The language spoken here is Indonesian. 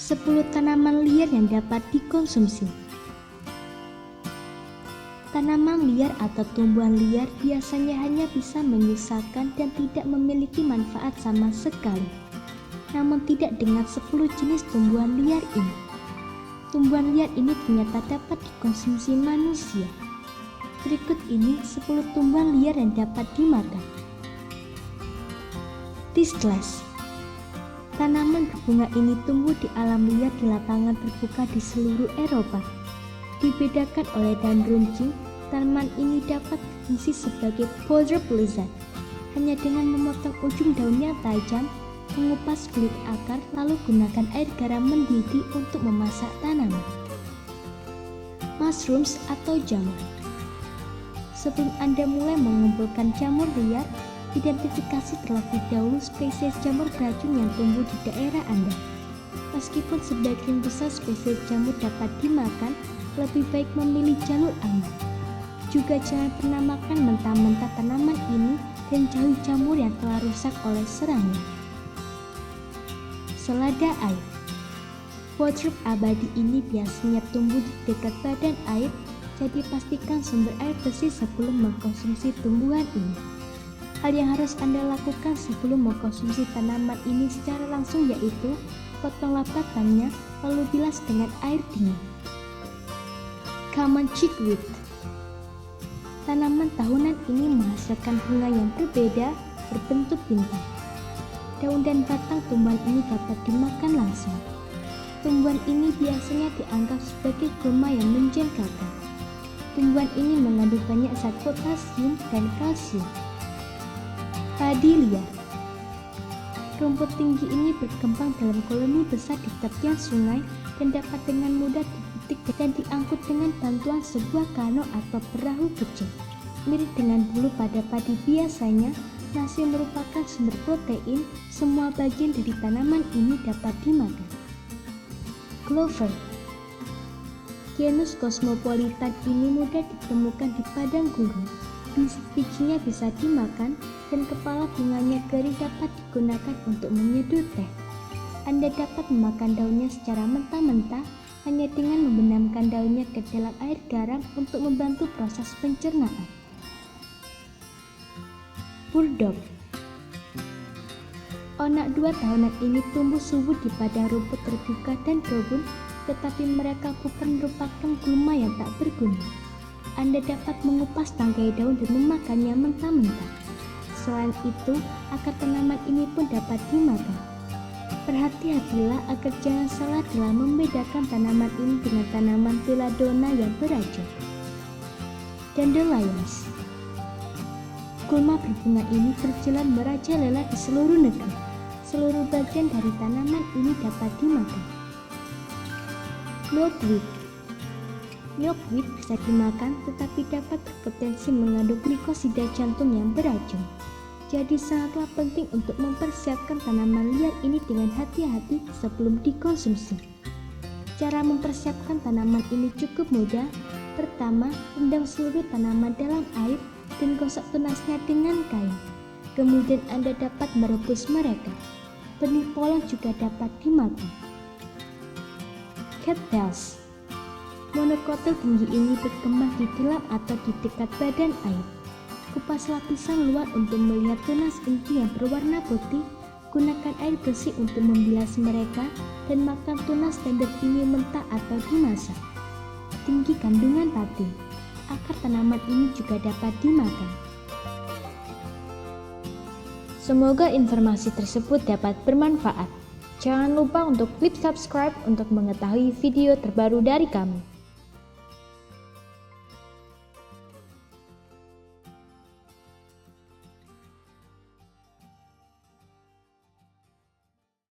10 tanaman liar yang dapat dikonsumsi. Tanaman liar atau tumbuhan liar biasanya hanya bisa menyusahkan dan tidak memiliki manfaat sama sekali. Namun tidak dengan 10 jenis tumbuhan liar ini. Tumbuhan liar ini ternyata dapat dikonsumsi manusia. Berikut ini 10 tumbuhan liar yang dapat dimakan. Tistless. Tanaman berbunga ini tumbuh di alam liar di lapangan terbuka di seluruh Eropa. Dibedakan oleh daun runcing, tanaman ini dapat berfungsi sebagai powder lizard. Hanya dengan memotong ujung daunnya tajam, mengupas kulit akar, lalu gunakan air garam mendidih untuk memasak tanaman. Mushrooms atau jamur. Sebelum Anda mulai mengumpulkan jamur liar, identifikasi terlebih dahulu spesies jamur beracun yang tumbuh di daerah Anda. Meskipun sebagian besar spesies jamur dapat dimakan, lebih baik memilih jalur aman. Juga jangan pernah makan mentah-mentah tanaman ini dan jauhi jamur yang telah rusak oleh serangga. Selada air. Powder abadi ini biasanya tumbuh di dekat badan air, jadi pastikan sumber air bersih sebelum mengkonsumsi tumbuhan ini. Hal yang harus Anda lakukan sebelum mengkonsumsi tanaman ini secara langsung yaitu potonglah batangnya lalu bilas dengan air dingin. Common chickweed. Tanaman tahunan ini menghasilkan bunga yang berbeda berbentuk bintang. Daun dan batang tumbuhan ini dapat dimakan langsung. Tumbuhan ini biasanya dianggap sebagai gulma yang menjengkelkan. Tumbuhan ini mengandung banyak zat potasium dan kalsium. Padi liar. Rumput tinggi ini berkembang dalam koloni besar di tepian sungai dan dapat dengan mudah dipetik dan diangkut dengan bantuan sebuah kano atau perahu kecil. Mirip dengan bulu pada padi biasanya, nasi merupakan sumber protein. Semua bagian dari tanaman ini dapat dimakan. Clover. Genus Cosmopolitan ini mudah ditemukan di padang gurun. Bijinya bisa dimakan dan kepala bunganya kering dapat digunakan untuk menyeduh teh. Anda dapat memakan daunnya secara mentah-mentah hanya dengan membenamkan daunnya ke dalam air garam untuk membantu proses pencernaan. Burdock. Onak 2 tahunan ini tumbuh subur di padang rumput terbuka dan kebun, tetapi mereka bukan merupakan gulma yang tak berguna. Anda dapat mengupas tangkai daun dan memakannya mentah-mentah. Selain itu, akar tanaman ini pun dapat dimakan. Berhati-hatilah agar jangan salah dalam membedakan tanaman ini dengan tanaman belladonna yang beracun. Dandelions. Gulma berbunga ini berjalan merajalela di seluruh negeri. Seluruh bagian dari tanaman ini dapat dimakan. Milkweed. Milkweed bisa dimakan tetapi dapat berpotensi mengandung glikosida jantung yang beracun. Jadi sangatlah penting untuk mempersiapkan tanaman liar ini dengan hati-hati sebelum dikonsumsi. Cara mempersiapkan tanaman ini cukup mudah. Pertama, rendam seluruh tanaman dalam air dan gosok tunasnya dengan kain. Kemudian Anda dapat merebus mereka. Benih polong juga dapat dimakan. Cattails. Monokotil tinggi ini berkembang di dalam atau di dekat badan air. Kupas lapisan luar untuk melihat tunas inti yang berwarna putih. Gunakan air bersih untuk membilas mereka dan makan tunas tender ini mentah atau dimasak. Tinggi kandungan pati. Akar tanaman ini juga dapat dimakan. Semoga informasi tersebut dapat bermanfaat. Jangan lupa untuk klik subscribe untuk mengetahui video terbaru dari kami.